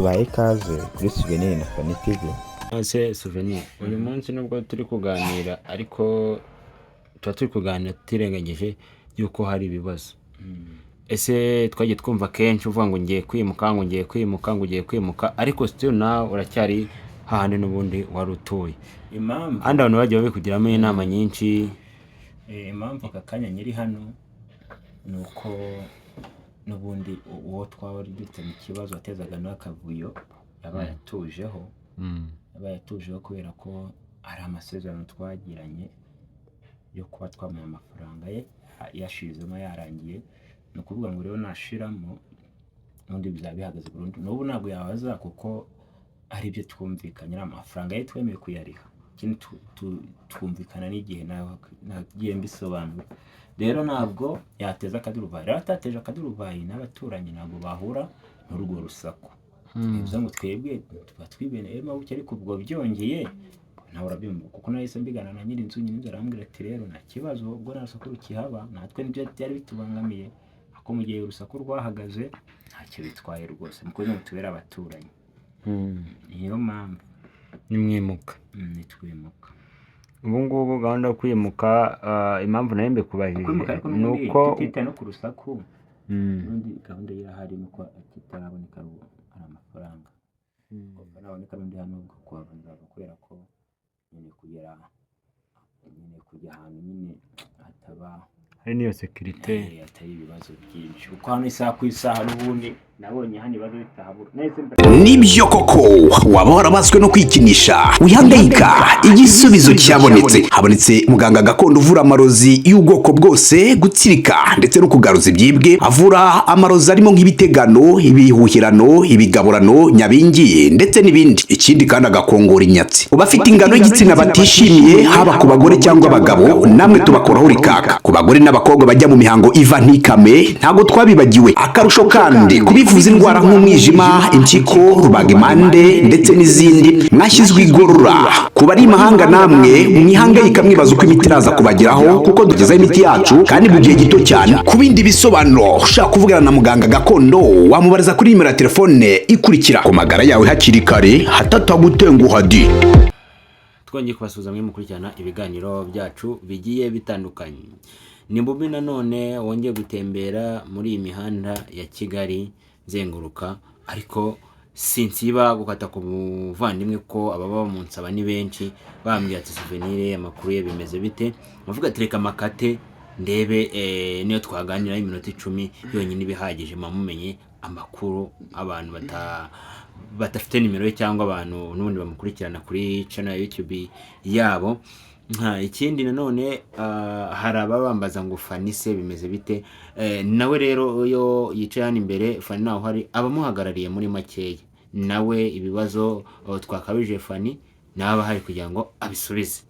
tubaye ikaze kuri Souvenir na Fanny TV. Ase Souvenir, uyu munsi nubwo turi kuganira ariko tuba turi kuganira tutirengagije yuko hari ibibazo. Ese twagiye twumva kenshi uvuga ngo ngiye kwimuka ariko still nawe uracyari hahandi n'ubundi wari utuye. Impamvu Andi abantu bagiye babikugiramo inama nyinshi. impamvu aka kanya nyiri hano nuko n'ubundi uwo twaba dufite ikibazo watezaga n'akavuyo yabaye atujeho kubera ko ari amasezerano twagiranye yo kuba twamuha amafaranga ye yashizemo yarangiye. Ni ukuvuga ngo rero nashiramo n'undi bizaba bihagaze burundu. N'ubu ntabwo yabaza kuko ari ibyo twumvikanye, amafaranga ye twemeye kuyariha, ikindi twumvikana n'igihe nagiye mbisobanura. Rero ntabwo yateza akaduruvayi. Rero atateje akaduruvayi n'abaturanyi ntabwo bahura n'urwo rusaku. Bivuze ngo twebwe tuba twibeneye mabuke, ariko ubwo byongeye nawe urabyumva kuko nahise mbigana na nyiri inzu. Nyine arambwira ati rero nta kibazo, ubwo nta rusaku rukihaba natwe nibyo byari bitubangamiye, ako mu gihe urusaku rwahagaze ntacyo bitwaye rwose, muko ngo tubere abaturanyi. Niyo mpamvu Nimwimuka. nitwimuka. Ubu ngubu gahunda yo kwimuka, impamvu nayo mbikubajije nuko tutita no ku rusaku. N'undi gahunda irahari nuko kitaraboneka ari amafaranga. Ubwo naboneka n'undi hano ubwo kuhabonera kubera ko nyine kujya ahantu nyine hataba hari niyo security atari ibibazo byinshi, kuko hano isaha ku isaha n'ubundi nabonye hano ibibazo bitahabura. Nibyo koko waba warabaswe no kwikinisha wihangayika, igisubizo cyabonetse. Habonetse muganga gakondo uvura amarozi y'ubwoko bwose, gutsirika ndetse no kugaruza ibyibwe. Avura amarozi arimo nk'ibitegano, ibihuhirano, ibigaburano, nyabingi ndetse n'ibindi. Ikindi kandi agakongora inyatsi. Ubafite ingano y'igitsina batishimiye, haba ku bagore cyangwa abagabo, namwe tubakoraho rikaka. Ku bagore n'abakobwa bajya mu mihango iva ntikame, ntago twabibagiwe. Akarusho kandi kubivuza indwara nk'umwijima, impyiko, rubagimpande ndetse n'izindi, mwashyizwe igorora. Kuba ari imahanga namwe mwihangayika mwibaza uko imiti iraza kubageraho, kuko tugezaho imiti yacu kandi mu gihe gito cyane. Ku bindi bisobanuro ushaka kuvugana na muganga gakondo, wamubariza kuri nimero ya telefone ikurikira. Ku magara yawe hakiri kare hatatagutenguha di. Twongeye kubasuhuza mwe mukurikirana ibiganiro byacu bigiye bitandukanye. Ni Mbubi nanone wongeye gutembera muri iyi mihanda ya Kigali zenguruka, ariko sinsiba gukata ku buvandimwe ko ababa mu nsaba ni benshi bambwiye ati Souvenir amakuru ye bimeze bite. Muvuga ati reka makate ndebe niyo twaganira iminota 10 yonyine bihagije mamumenye amakuru abantu batafite nimero ye cyangwa abantu n'ubundi bamukurikirana kuri channel ya YouTube yabo. Ikindi nanone hari ababambaza ngo Fanny se bimeze bite. Nawe rero yo yicaye hano imbere, Fanny naho hari abamuhagarariye muri makeya, nawe ibibazo twakabije Fanny naba hari kugira ngo abisubize.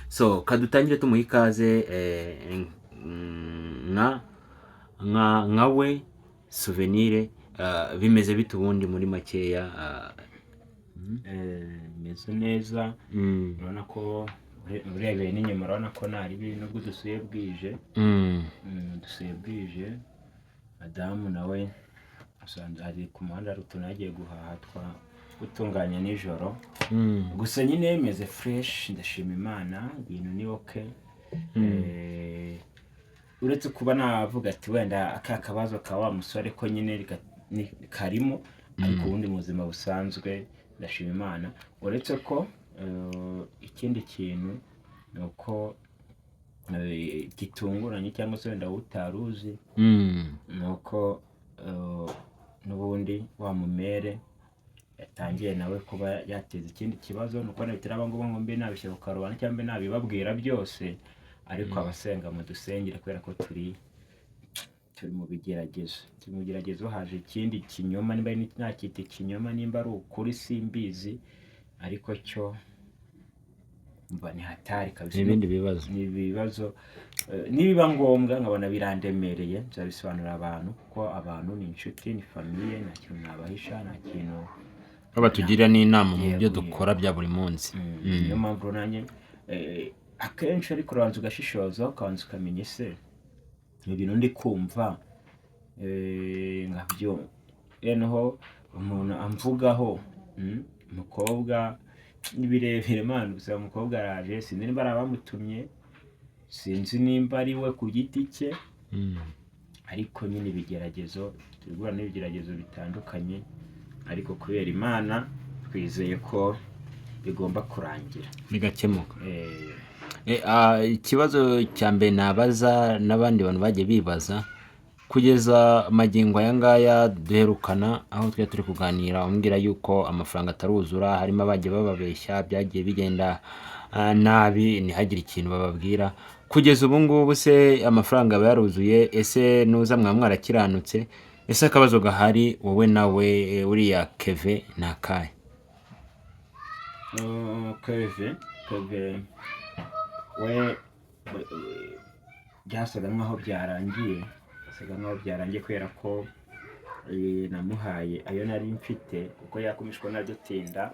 So kadutangire tumuha ikaze nkawe Souvenir, bimeze bite ubundi muri makeya? Meze neza. Urabona ko urebeye n'inyuma urabona ko nari ibintu nubwo dusuye bwije. Madamu nawe asanze ari ku muhanda rutunagiye guhaha gutunganya nijoro. Gusa nyine meze fresh, ndashima Imana, ibintu ni okay. Uretse kuba navuga ati wenda aka kabazo ka wa musore ko nyine karimo, ariko ubundi mu buzima busanzwe ndashima Imana. Uretse ko ikindi kintu nuko gitunguranye cyangwa se wenda utaruzi, nuko n'ubundi wa mumere yatangiye nawe kuba yateza ikindi kibazo. Nuko nabitira ngo mbe nabishyira ku karubanda cyangwa nabibabwira byose, ariko abasenga mu dusengere kubera ko turi mu bigeragezo. Haje ikindi kinyoma, nimba ntakite kinyoma, nimba ari ukuri simbizi, ariko cyo mba ni hatari kabisa. Ibindi bibazo nibiba ngombwa nkabona birandemereye, nzabisobanurira abantu ko abantu ni inshuti, ni famille, nta kintu nabahisha, nta kintu batugira n'inama mu byo dukora bya buri munsi. Niyo mpamvu nanjye akenshi ariko uranze ugashishoza ukanze ukamenya se ibintu ndi kumva nkabyo. Noneho umuntu amvugaho umukobwa n'ibirebire man gusa umukobwa araje sinzi nimba arabamutumye sinzi nimba ari we ku giti cye ariko nyine ibigeragezo tugura n'ibigeragezo bitandukanye ariko kubera Imana twizeye ko bigomba kurangira bigakemuka. Ikibazo cya mbere nabaza n'abandi bantu bagiye bibaza kugeza magingo aya ngaya duherukana aho turi kuganira umbwira yuko amafaranga ataruzura, harimo abagiye bababeshya, byagiye bigenda nabi ntihagire ikintu bababwira. Kugeza ubu ngubu se amafaranga aba yaruzuye, ese nuza mwarakiranutse, ese akabazo gahari wowe nawe uriya Keve ni akahe? Keve we byasaga nkaho byarangiye kubera ko namuhaye ayo nari mfite kuko yakomishwa na dutinda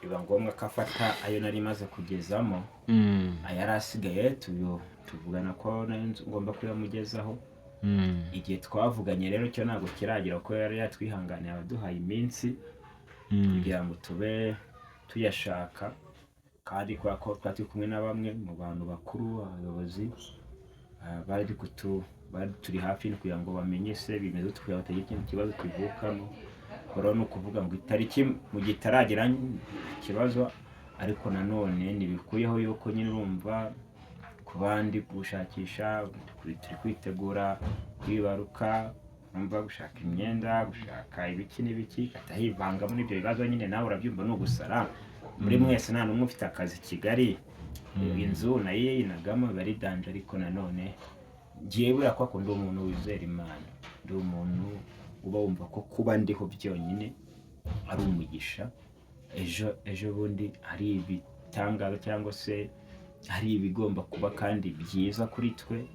biba ngombwa ko afata ayo nari maze kugezamo ayari asigaye tuvugana ko ngomba kuyamugezaho. Igihe twavuganye rero cyo ntabwo kiragira ko yari yatwihanganiye abaduhaye iminsi kugira ngo tube tuyashaka, kandi kwa ko twari kumwe na bamwe mu bantu bakuru abayobozi bari turi hafi kugira ngo bamenye se bimeze tukwiye ikintu kibazo kivukamo. Kora no kuvuga ngo itariki mu gitaragira ikibazo, ariko nanone ntibikuyeho yuko nyine urumva ku bandi gushakisha turi kwitegura kwibaruka, numva gushaka imyenda, gushaka ibiki n'ibiki, atahivanga muri ibyo bibazo nyine nawe urabyumva no gusara muri mwese nta numwe ufite akazi Kigali, inzu nayo yinagamo bari danje. Ariko nanone ngiye bura ko akunda umuntu wizera Imana, ndi umuntu uba wumva ko kuba ndiho byonyine ari umugisha. Ejo bundi hari ibitangaza cyangwa se hari ibigomba kuba kandi byiza kuri twe,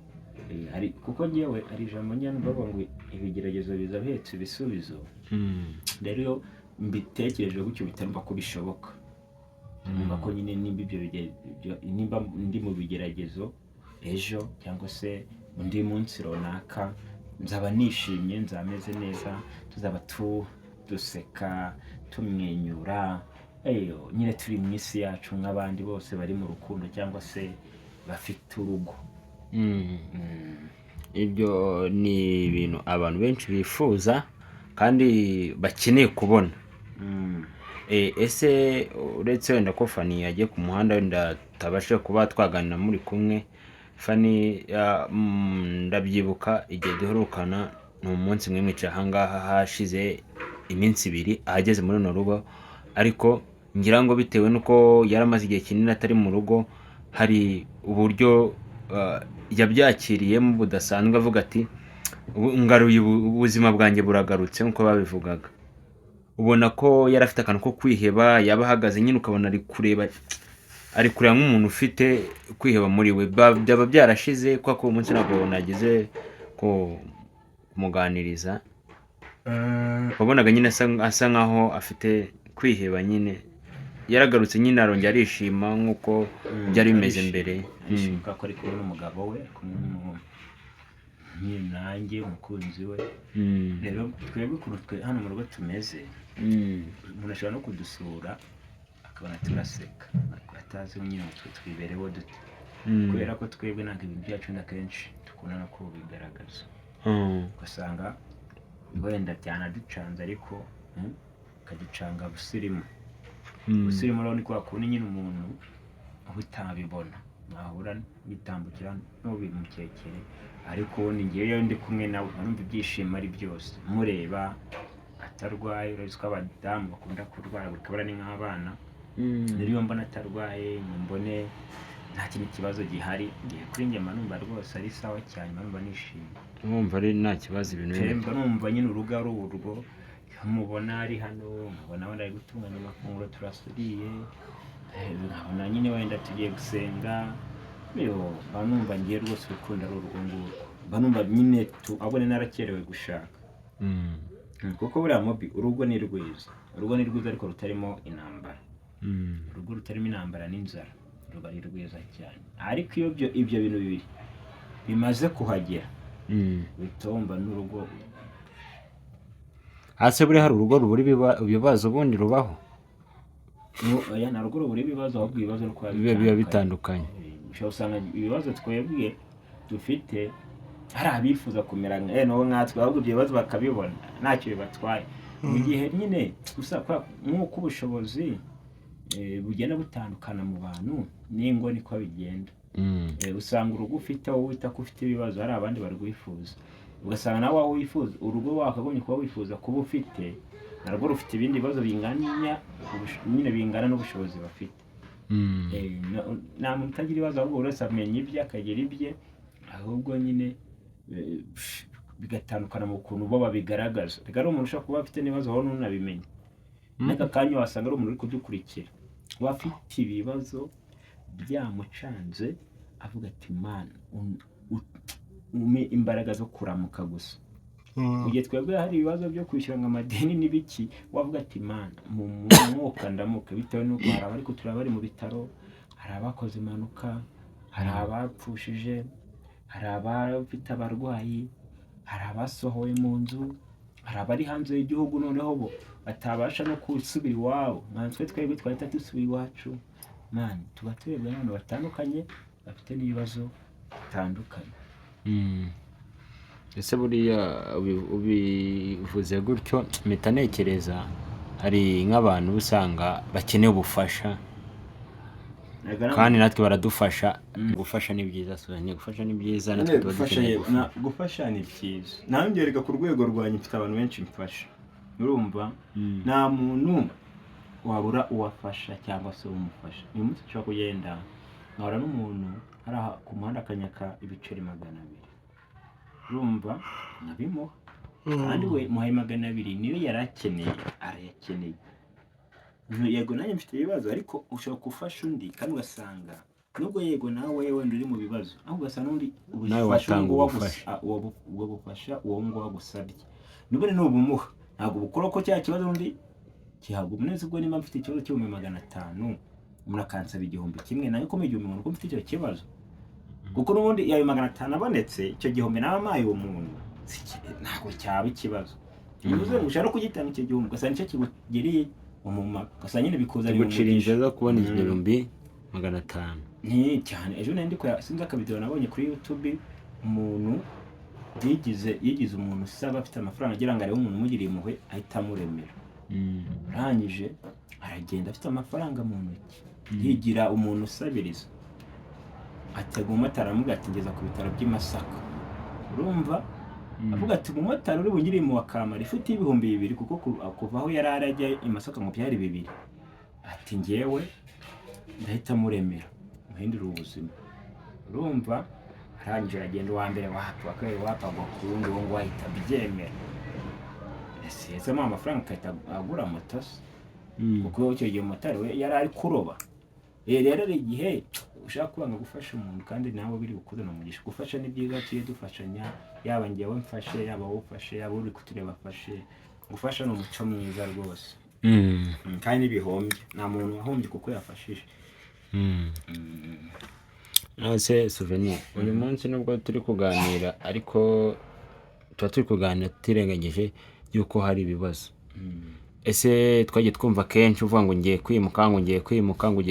kuko ngewe ari ijambo nyine bavuga ngo ibigeragezo biza bihetse ibisubizo. Rero iyo mbitekereje gutyo bitarumva ko bishoboka, numva ko nyine nimba ndi mu bigeragezo ejo cyangwa se undi munsi runaka nzaba nishimye, nzameze neza, tuzaba duseka tumwenyura, nyine turi mu isi yacu nk'abandi bose bari mu rukundo cyangwa se bafite urugo. Ibyo ni ibintu abantu benshi bifuza kandi bakeneye kubona. Ese uretse wenda ko Fanny yagiye ku muhanda wenda tabashe kuba twaganira muri kumwe, Fanny ndabyibuka igihe duherukana ni umunsi mwe mwicaye ahangaha hashize iminsi 2 ahageze muri no rugo, ariko ngira ngo bitewe nuko yaramaze igihe kinini atari mu rugo hari uburyo yabyakiriyemo budasanzwe, avuga ati ngaruye ubuzima bwanjye buragarutse nkuko babivugaga. Ubona ko yari afite akantu ko kwiheba, yaba ahagaze nyine ukabona ari kureba nk'umuntu ufite kwiheba muri we. Byaba byarashize kwa ko umunsi ntabwo nagize ko kumuganiriza, wabonaga nyine asa nkaho afite kwiheba, nyine yaragarutse nyine arongera arishima nkuko byari bimeze mbere. Yishimka ko ari kumwe n'umugabo we, nanjye umukunzi we. Rero twebwe kurutwe hano mu rugo tumeze, umuntu ashobora no kudusura akabona turaseka atazi nyine twibereho dute, kubera ko twebwe ntabwo ibintu byacu kenshi dukunda no kubigaragaza. Ugasanga wenda byanaducanze ariko kaducanga busirimu. Busirimu rero ni kwa kundi nyine umuntu aho utabibona mwahura bitambukira n'ubimukekere, ariko ni ngewe ndi kumwe nawe numva ibyishimo ari byose mureba atarwaye. Uretse ko abadamu bakunda kurwara bakabara ni nk'abana, rero mbona atarwaye mbone nta kintu kibazo gihari, kuri njye numva rwose ari sawa cyane, numva nishimye, numva ari nta kibazo ibintu numva nyine urugo ari urwo. Mubona ari hano, mubona wenda ari gutunganya amafunguro turasuriye, nkabona nyine wenda tugiye gusenga, numva ngiye rwose urukundo ari urwo ngurwo, numva nyine abone narakerewe gushaka. Kuko buriya mobi urugo ni rwiza ariko rutarimo intambara. Urugo rutarimo intambara n'inzara ruba ari rwiza cyane, ariko iyo ibyo bintu bibiri bimaze kuhagera bitomba n'urugo hasi buri hari urugo rubura ibibazo ubundi rubaho oya nta rugo rubura ibibazo, ahubwo ibibazo nuko biba bitandukanye. ushobora usanga ibibazo twebwe dufite hari abifuza kumera n'uwo nkatwe, ahubwo ibyo bibazo bakabibona ntacyo bibatwaye. Mu gihe nyine nk'uko ubushobozi bugenda butandukana mu bantu n'ingo niko bigenda. Usanga urugo ufite wowe wita ko ufite ibibazo, hari abandi barwifuza, ugasanga nawe aho wifuza urugo wakagombye kuba wifuza kuba ufite narwo rufite ibindi bibazo bingana n'ubushobozi bafite. Nta muntu utagira ibibazo, ahubwo buri wese amenya ibye akagira ibye, ahubwo nyine bigatandukana mu kuntu bo babigaragaza. Reka ari umuntu ushobora kuba afite n'ibibazo wowe ntunabimenye, n'aka kanya wasanga ari umuntu uri kudukurikira wafite ibibazo byamucanze avuga ati mana umpe imbaraga zo kuramuka gusa. Mu gihe twebwe hari ibibazo byo kwishyura amadeni n'ibiki, wavuga ati mana mu mwuka ndamuka, bitewe n'uko hari abari kutura bari mu bitaro, hari abakoze impanuka, hari abapfushije, hari abafite abarwayi, hari abasohowe mu nzu, hari abari hanze y'igihugu noneho bo batabasha no gusubira iwabo. Twe twebwe twahita dusubira iwacu. Mani tuba turebwa n'abantu batandukanye bafite n'ibibazo bitandukanye. Ese buriya ubivuze gutyo mpita ntekereza hari nk'abantu usanga bakeneye ubufasha kandi natwe baradufasha. Gufasha ni byiza, gufasha ni byiza, natwe tuba dukeneye gufasha ni byiza. Nanjye reka ku rwego rwanjye mfite abantu benshi mfasha, urumva nta muntu wabura uwafasha cyangwa se umufasha. Uyu munsi ushobora kugenda nkahura n'umuntu hari ku muhanda akanyaka ibiceri 200, urumva nabimuha, kandi we muhaye 200 niyo yarakeneye arayakeneye. Yego nanjye mfite ibibazo, ariko ushobora gufasha undi kandi ugasanga nubwo yego nawe wenda uri mu bibazo, aho ugasanga undi ubufasha uwo bufasha uwo ngo wagusabye nubwo ni ubumuha ntabwo bukora ko cya kibazo undi kihabwa umunezi. Ubwo nimba mfite ikibazo cyo 500 umuntu akansaba 1,000 nayo ko mu 1,000 ko mfite icyo kibazo, kuko n'ubundi yayo 500 abonetse icyo 1,000 nawe amaye uwo muntu ntabwo cyaba ikibazo. Bivuze ngo ushaka kugitanga icyo 1,000 ugasanga nicyo kigiriye umumaro, ugasanga nyine bikuzanye gucirinje zo kubona 1,500 ni cyane. Ejo nandi ko sinza akavideo nabonye kuri YouTube, umuntu yigize umuntu usaba afite amafaranga agira ngo arebe umuntu umugiriye impuhwe ahita amuremera. Arangije aragenda afite amafaranga mu ntoki yigira umuntu usabiriza, atega umumotari aramubwira ati ngeza ku bitaro by'i Masaka, urumva avuga ati umumotari uri bungire mu wakamara ifite 2,000 kuko kuva aho yari arajya i Masaka mu byari 2, ati ngewe ndahita muremera muhindura ubuzima, urumva. Arangije aragenda uwa mbere wakabiri wapagwa ku wundi wo ngo ahita byemera. Ese amafaranga akahita agura moto se, kuko icyo gihe umumotari we yari ari kuroba. Rero ari igihe ushaka kubanga gufasha umuntu kandi nawe biri gukuzana umugisha. Gufasha ni byiza, tuye dufashanya, yaba ngewe mfashe, yaba wowe ufashe, yaba uri kutureba afashe. Gufasha ni umuco mwiza rwose, kandi n'ibihombye nta muntu wahombye kuko yafashije. Ese Souvenir, uyu munsi nubwo turi kuganira ariko tuba turi kuganira tutirengagije yuko hari ibibazo. Ese twagiye twumva kenshi uvuga ngo ngiye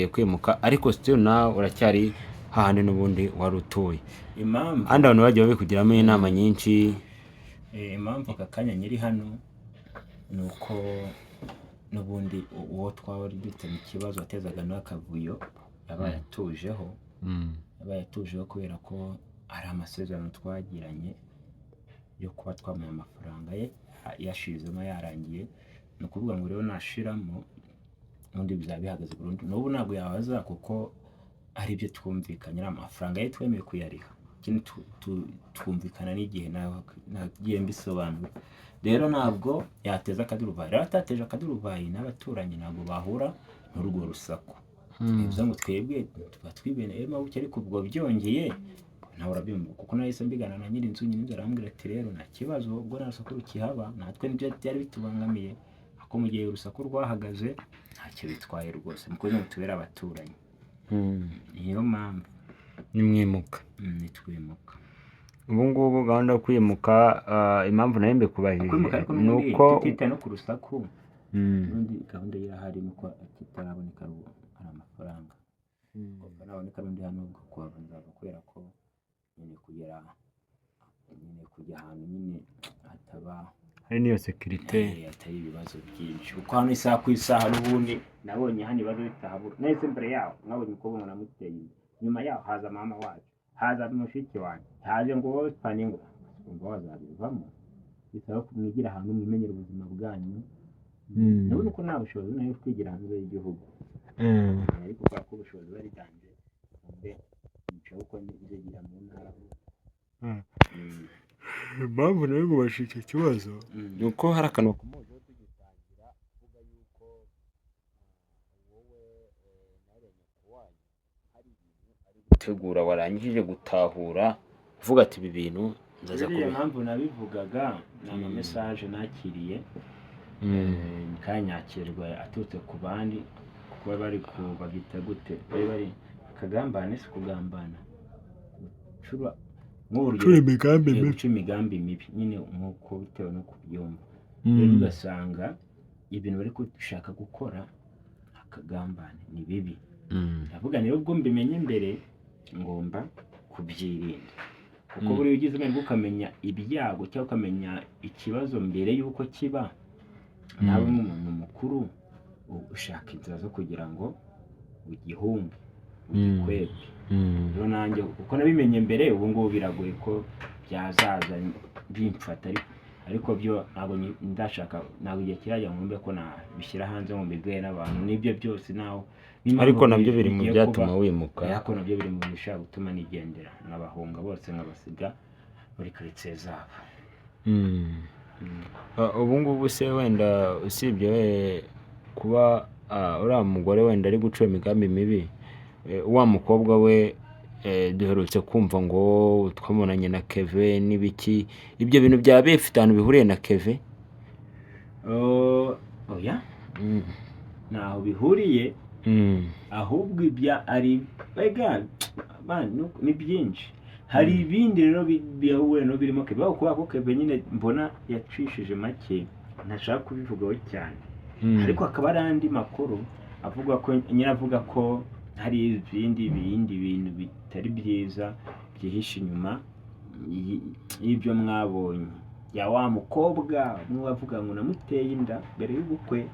kwimuka, ariko still nawe uracyari hahandi n'ubundi wari utuye. Impamvu kandi abantu bagiye babikugiramo inama nyinshi. Impamvu aka kanya nyiri hano ni uko n'ubundi uwo twari dufite ikibazo watezaga n'akavuyo yabaye atujeho. Yabaye atujeho kubera ko hari amasezerano twagiranye yo kuba twamuha amafaranga ye yashizemo yarangiye. Ni ukuvuga ngo rero nashiramo n'undi bizaba bihagaze burundu. N'ubu ntabwo yabaza kuko ari ibyo twumvikanye, amafaranga ye twemeye kuyariha, ikindi twumvikana n'igihe nagiye mbisobanura. Rero ntabwo yateza akaduruvayi. Rero atateje akaduruvayi n'abaturanyi ntabwo bahura n'urwo rusaku. Bivuze ngo twebwe tuba twibeneye mabuke, ariko ubwo byongeye nawe urabyumva kuko nahise mbigana na nyiri inzu. Nyiri inzu arambwira ati rero nta kibazo, ubwo nta rusaku rukihaba natwe nibyo byari bitubangamiye, ako mu gihe urusaku rwahagaze ntacyo bitwaye rwose, muko nyine tubera abaturanyi. Niyo mpamvu nimwimuka. Nitwimuka. ubu ngubu gahunda yo kwimuka impamvu nayo mbikubajije kwimuka ariko ni uko tutitaye no ku rusaku n'undi gahunda irahari nuko kitaraboneka ari amafaranga ubwo naboneka n'undi hano ubwo kuhava nzaza kubera ko nyine kujya ahantu nyine hataba hari n'iyo sekirite hatari ibibazo byinshi kuko hano isaha ku isaha n'ubundi nabonye hano ibibazo bitahabura nahise mbere yaho mwabonye umukobwa ngo namuteye nyuma yaho haza mama wacu haza mushiki wanjye haje ngo wowe spaningo ngo wazabivamo bisaba kumwigira ahantu mwimenyera ubuzima bwanyu nabona ko nta bushobozi nayo kwigira hanze y'igihugu ariko kwa ko ubushobozi bari danje mbe nico uko nzigira mu ntara impamvu nayo mubashije icyo kibazo ni uko hari akantu kamujeho tugitangira kuvuga yuko wowe nawe wanyu hari ibintu ari gutegura warangije gutahura uvuga ati ibi bintu ndaza kubiha impamvu nabivugaga ni ama message nakiriye kanyakirwa aturutse ku bandi kuba bari kubagita gute bari kagambane si kugambana gucura imigambi mibi nyine nk'uko bitewe no kubyumva rero ugasanga ibintu bari gushaka gukora akagambane ni bibi ndavuga rero ubwo mbimenye mbere ngomba kubyirinda kuko buri ugize amahirwe ukamenya ibyago cyangwa ukamenya ikibazo mbere y'uko kiba nawe nk'umuntu mukuru ushaka inzira zo kugira ngo ugihunge ugikwebe rero nanjye kuko nabimenye mbere ubu ngubu biragoye ko byazaza bimfata ariko byo ntabwo ndashaka ntabwo igihe kirajya ngo mbe ko nabishyira hanze ngo mbibwire n'abantu n'ibyo byose naho ariko nabyo biri mu byatuma wimuka ariko nabyo biri mu bishaka gutuma nigendera n'abahunga bose nkabasiga muri karitsiye zabo ubu ngubu se wenda usibye kuba uriya mugore wenda ari guca imigambi mibi wa mukobwa we duherutse kumva ngo twabonanye na Keve n'ibiki ibyo bintu byaba bifite ahantu bihuriye na Keve oya ntaho bihuriye ahubwo ibya ari ni byinshi hari ibindi rero bihuye no birimo Keve kuba ko Keve nyine mbona yacishije make ntashaka kubivugaho cyane ariko akaba ari andi makuru avuga ko nyine avuga ko hari ibindi bintu bitari byiza byihishe inyuma y'ibyo mwabonye ya wa mukobwa mwavuga ngo namuteye inda mbere y'ubukwe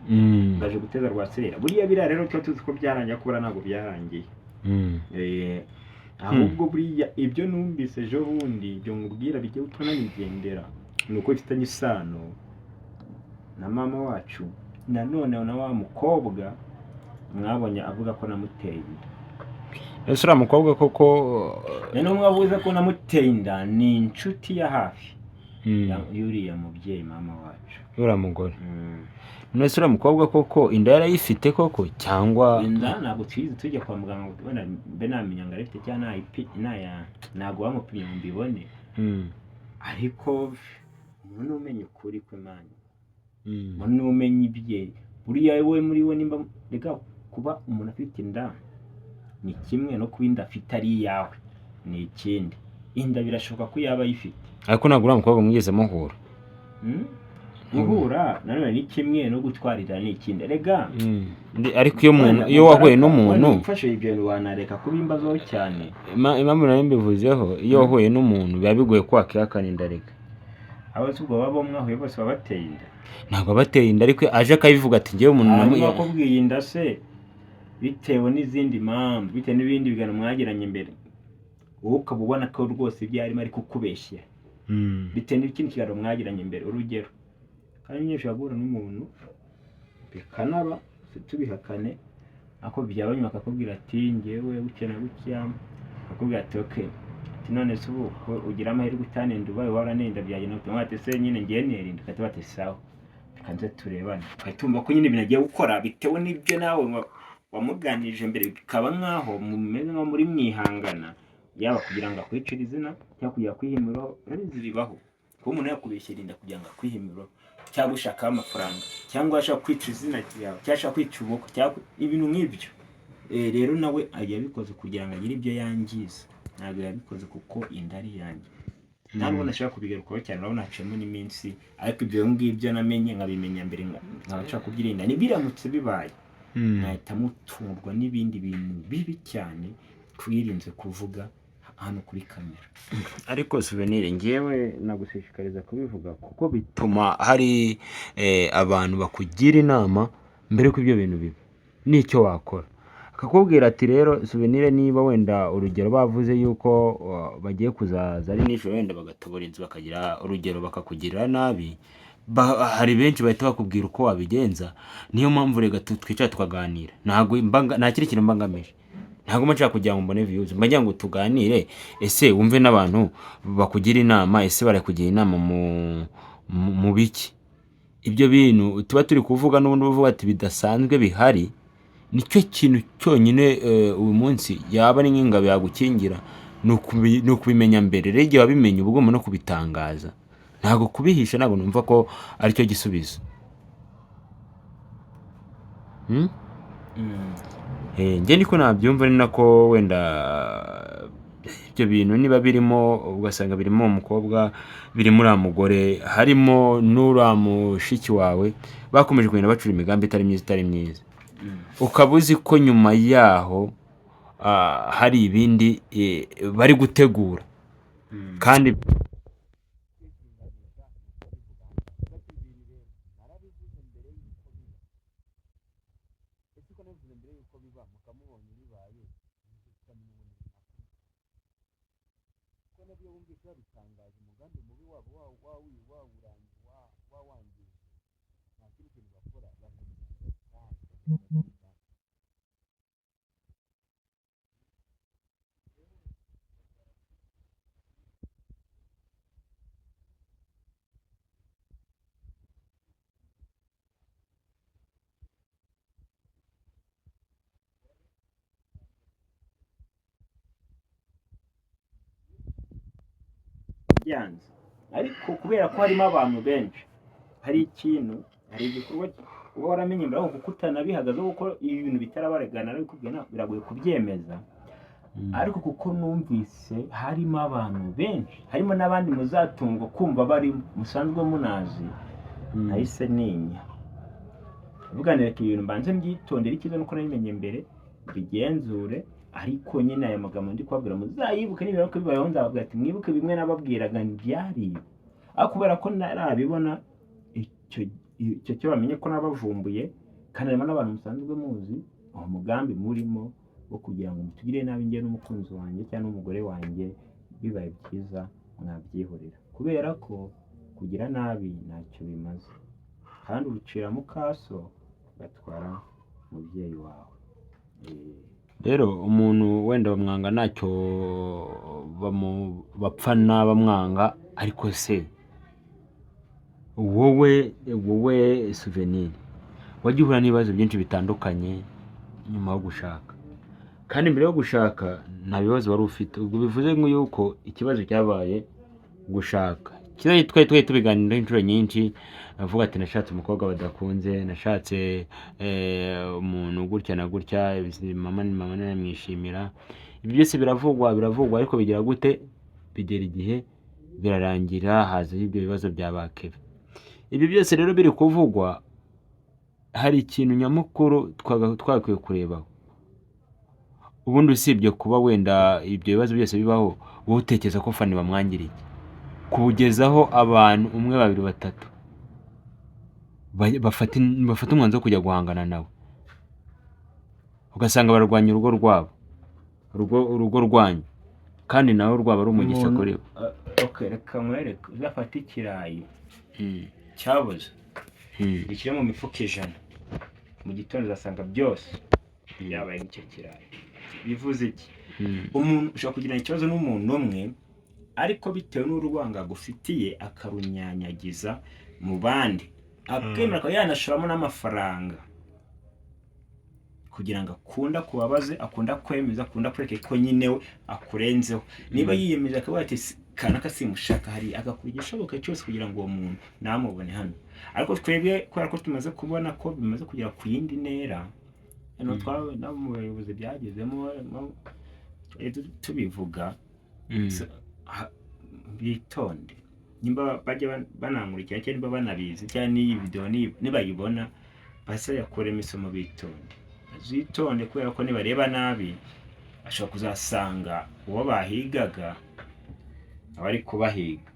ngaje guteza rwaserera buriya bira rero cyo tuzi ko byarangiye kubura ntabwo byarangiye ahubwo buriya ibyo numvise ejo bundi ibyo nkubwira bijye utona nigendera nuko kitanye isano na mama wacu nanone na wa mukobwa mwabonye avuga ko namuteye inda ese uriya mukobwa koko none mwavuze ko namuteye inda ni inshuti ya hafi yuriya mubyeyi mama wacu uriya mugore none se uriya mukobwa koko inda yarayifite koko cyangwa inda ntabwo tujya kwa muganga ngo mbe namenya ngo arifite cyangwa ntabwo bamupimye ngo mbibone ariko umuntu umenya ukuri kw'Imana umuntu umenya ibye buriya we muri we nimba reka kuba umuntu afite inda ni kimwe no kuba inda afite ari iyawe ni ikindi inda birashoboka ko yaba ayifite ariko ntabwo uriya mukobwa mwigeze muhura guhura nanone ni kimwe no gutwarira ni ikindi rega ariko iyo wahuye n'umuntu ufashe ibyo bintu wanareka kubimbazaho cyane impamvu nayo mbivuzeho iyo wahuye n'umuntu biba bigoye ko wakihakana inda reka abazi ubwo baba mwahuye bose baba bateye inda ntabwo bateye inda ariko aje akabivuga ati ngewe umuntu nakubwiye inda se bitewe n'izindi mpamvu bitewe n'ibindi bigano mwagiranye imbere wowe ukaba ubona ko rwose ibyo arimo ari kukubeshya bitewe n'ikindi kiganiro mwagiranye imbere urugero kandi nyine ushobora guhura n'umuntu bikanaba tubihakane ako byaba nyuma akakubwira ati ngewe gutya na gutya akakubwira ati oke ati none se ubu ugira amahirwe utanenda ubaye waranenda byagenda gutuma ati se nyine ngiye nerinda ukahita bati sawa kanze turebane ukatumva ko nyine ibintu agiye gukora bitewe n'ibyo nawe wamuganirije mbere bikaba nkaho mumeze nko muri mwihangana yaba kugira ngo akwicire izina cyangwa kugira kwihimiro bibaho kuba umuntu yakubeshyira inda kugira ngo akwihimiro cyangwa ushaka amafaranga cyangwa ashaka kwica izina ryawe cyangwa ashaka kwica ubukwe cyangwa ibintu nk'ibyo rero nawe yabikoze kugira ngo agire ibyo yangiza ntabwo yabikoze kuko inda ari yanjye nta nubwo nashaka kubigarukaho cyane, urabona haciyemo n'iminsi, ariko ibyo ngibyo namenye nkabimenya mbere nkaba nshaka kubyirinda, ntibiramutse bibaye nahita mutungwa n'ibindi bintu bibi cyane twirinze kuvuga hano kuri kamera. Ariko Souvenir ngewe nagushishikariza kubivuga kuko bituma hari abantu bakugira inama mbere ko ibyo bintu biba n'icyo wakora, akakubwira ati rero Souvenir, niba wenda urugero bavuze yuko bagiye kuzaza ari nijoro wenda bagatobora inzu bakagira urugero bakakugirira nabi, hari benshi bahita bakubwira uko wabigenza. Niyo mpamvu rega twicara tukaganira, nta kiri kintu mbangamije, ntabwo nshaka kugira ngo mbone views, mbajya ngo tuganire, ese wumve n'abantu bakugira inama, ese barakugira inama mu biki. Ibyo bintu tuba turi kuvuga n'ubundi uvuga ati bidasanzwe bihari, nicyo kintu cyonyine uyu munsi yaba ari nk'ingabo yagukingira, ni ukubimenya mbere. Rero igihe wabimenye uba ugomba no kubitangaza, ntabwo kubihisha, ntabwo numva ko aricyo gisubizo. Njye niko nabyumva, ni nako wenda ibyo bintu niba birimo ugasanga birimo umukobwa, birimo uriya mugore, harimo n'uriya mushiki wawe, bakomeje kugenda bacura imigambi itari myiza, ukaba uzi ko nyuma yaho hari ibindi bari gutegura kandi byanze. Ariko kubera ko harimo abantu benshi, hari igikorwa uba waramenye mbere aho kuko utanabihagazeho, kuko ibintu bitarabaregana ariko biragoye kubyemeza. Ariko kuko numvise harimo abantu benshi, harimo n'abandi muzatungwa kumva bari musanzwe munazi, nahise ninya uvuganira ko ibintu mbanze mbyitondera, icyiza nuko nabimenye mbere bigenzure. Ariko nyine aya magambo ndi kubabwira muzayibuke, niba ko bibayeho nzababwira ati mwibuke bimwe nababwiraga byari, ariko kubera ko narabibona icyo cyo bamenye ko nabavumbuye, kandi harimo n'abantu musanzwe muzi uwo mugambi murimo wo kugira ngo mutugire nabi njye n'umukunzi wanjye cyangwa n'umugore wanjye, bibaye byiza mwabyihorera, kubera ko kugira nabi ntacyo bimaze, kandi urucira mukaso gatwara umubyeyi wawe. rero umuntu wenda bamwanga ntacyo bapfana bamwanga, ariko se wowe Souvenir wajya uhura n'ibibazo byinshi bitandukanye nyuma yo gushaka, kandi mbere yo gushaka nta bibazo wari ufite, ubwo bivuze yuko ikibazo cyabaye gushaka. Twari tubiganiraho inshuro nyinshi, avuga ati nashatse umukobwa badakunze, nashatse umuntu gutya na gutya, mama namwishimira. Ibi byose biravugwa ariko bigira gute, bigera igihe birarangira, hazaho ibyo bibazo bya bakebe. Ibi byose rero biri kuvugwa, hari ikintu nyamukuru twakwiye kurebaho. Ubundi usibye kuba wenda ibyo bibazo byose bibaho, wowe utekereza ko Fanny bamwangiriye kubugezaho abantu 1, 2, 3 bafata umwanzuro wo kujya guhangana nawe, ugasanga bararwanya urugo rwabo, urugo rwanyu, kandi nawe rwaba ari umugisha kuri bo. Reka mwereke, uzafata ikirayi cyabuze gishyire mu mifuka 100, mu gitondo uzasanga byose byabaye nk'icyo kirayi. Bivuze iki? Umuntu ushobora kugirana ikibazo n'umuntu umwe, ariko bitewe n'urwanga agufitiye akarunyanyagiza mu bandi, akemera ko yanashoramo n'amafaranga kugira ngo akunda kubabaze, akunda kwemeza, akunda kureke ko nyine we akurenzeho. Niba yiyemeje akavuga ati kanaka simushaka, hari agakora igishoboka cyose kugira ngo uwo muntu namubone hano. Ariko twebwe kubera ko tumaze kubona ko bimaze kugera ku yindi ntera, no mu bayobozi byagezemo tubivuga, bitonde, nimba bajya banankurikira cyangwa nimba banabizi cyangwa n'iyi video nibayibona bazayakuremo isomo bitonde, bazitonde kubera ko nibareba nabi ashobora kuzasanga uwo bahigaga abari kubahiga.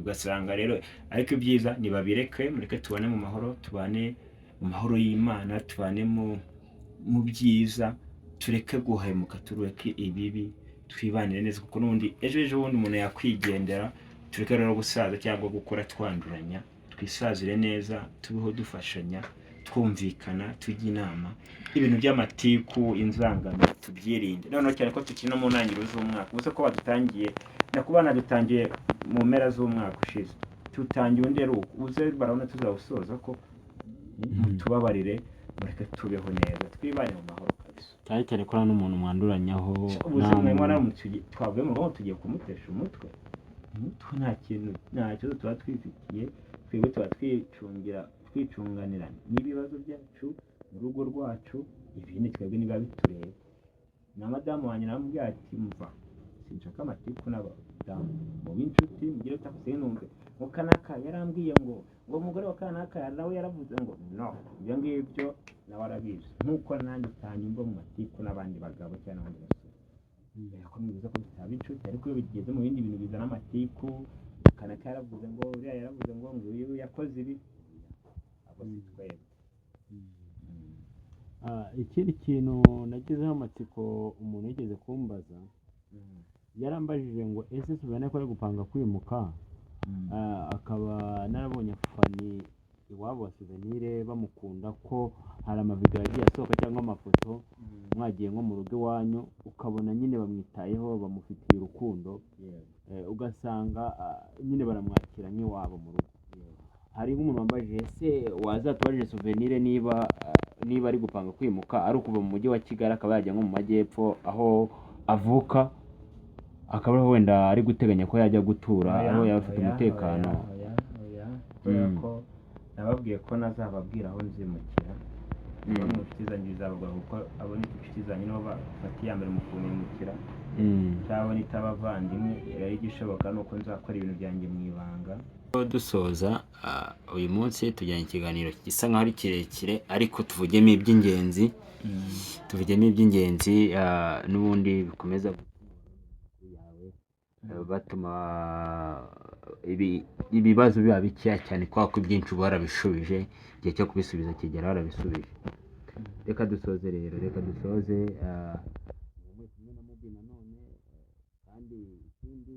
Ugasanga rero ariko ibyiza nibabireke, mureke tubane mu mahoro, tubane mu mahoro y'Imana, tubane mu byiza, tureke guhemuka, tureke ibibi, twibanire neza kuko n'ubundi ejo bundi umuntu yakwigendera. Tureke rero gusaza cyangwa gukora twanduranya, twisazire neza, tubeho dufashanya, twumvikana, tujya inama. Ibintu by'amatiku, inzangano tubyirinde, noneho cyane ko tukiri no mu ntangiriro z'umwaka. Ubuze ko badutangiye nakubana, dutangiye mu mpera z'umwaka ushize, tutangiye undi ruko uze barabona tuzawusoza ko tubabarire, mureke tubeho neza, twibane mu mahoro kabisa. cyane cyane ko nta n'umuntu mwanduranyaho. Ubuzima mwana twavuye mu rugo tugiye kumutesha umutwe nta kintu, nta kibazo tuba twifitiye, twebwe tuba twicunganira n'ibibazo byacu mu rugo rwacu, ibindi twebwe niba bitureba. Na madamu wanjye namubwiye ati mva, sinshaka amatiku n'abadamu, mu b'inshuti mugire utakusiye numve ngo kanaka yarambwiye ngo umugore wa kanaka nawe yaravuze ngo no, ibyo ngibyo nawe arabizi, nk'uko nanjye utanyumva mu matiku n'abandi bagabo cyangwa n'abandi basore. Ko nibuza ko bitaba inshuti, ariko iyo bigeze mu bindi bintu bizana amatiku, kanaka yaravuze ngo uriya yaravuze ngo uyu yakoze ibi, abo si twebwe. Ikindi kintu nagizeho amatsiko umuntu yigeze kumbaza, yarambajije ngo ese Souvenir ko ari gupanga kwimuka, akaba narabonye Fanny iwabo wa Souvenir bamukunda, ko hari amavideo yagiye asohoka cyangwa amafoto mwagiye nko mu rugo iwanyu, ukabona nyine bamwitayeho, bamufitiye urukundo, ugasanga nyine baramwakira nk'iwabo mu rugo. Hari nk'umuntu wambajije ese wazatubajije Souvenir niba ari gupanga kwimuka ari ukuva mu mujyi wa Kigali akaba yajya nko mu majyepfo aho avuka, akaba wenda ari guteganya ko yajya gutura aho yaba afite umutekano. Kubera ko nababwiye ko nazababwira aho nzimukira, mu nshuti zanjye bizabagora kuko abo ni inshuti zanjye nibo bafata iya mbere mu kumwimukira, cyabona itabavandimwe. Rero igishoboka ni uko nzakora ibintu byanjye mu ibanga. Dusoza uyu munsi tujyanye ikiganiro gisa nkaho ari kirekire, ariko tuvugemo iby'ingenzi, n'ubundi bikomeza batuma ibibazo biba bikeya cyane, kubera ko ibyinshi uba warabishubije, igihe cyo kubisubiza kigera warabisubije. Reka dusoze rero, kandi ikindi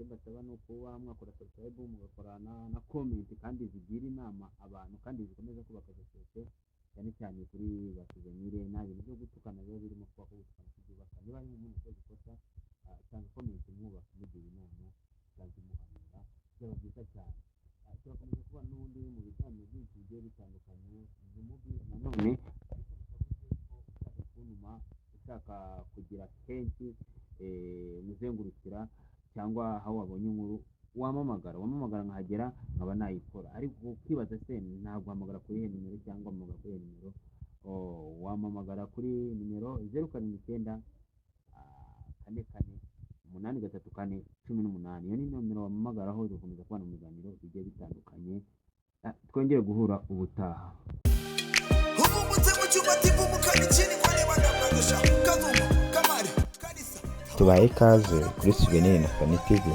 mbasaba ni ukuba mwakora subscribe, mugakorana na comment kandi zigira inama abantu, kandi zikomeza kubaka sosiyete, cyane cyane kuri ba Souvenir. Nta bintu byo gutukana biba birimo, kuba gutukana kubyubaka. Niba ari umuntu ukoze ikosa, cyangwa comment mwubaka, mugira inama kandi muhanura, byaba byiza cyane. Turakomeza kuba n'ubundi mu biganiro byinshi bigiye bitandukanye. Ni mubi nanone ushaka kuntuma, ushaka kugira kenshi muzengurukira, cyangwa aho wabonye inkuru wamamagara nkahagera nkaba nayikora. Ariko ukibaza se naguhamagara kuri iyi nimero cyangwa mpamagara kuri iyi nimero, wamamagara kuri nimero 079 44 834 18. Iyo ni nimero wamamagaraho, dukomeza kubana mu biganiro bigiye bitandukanye. Twongere guhura ubutaha. tubaye ikaze kuri Souvenir na Fanny TV.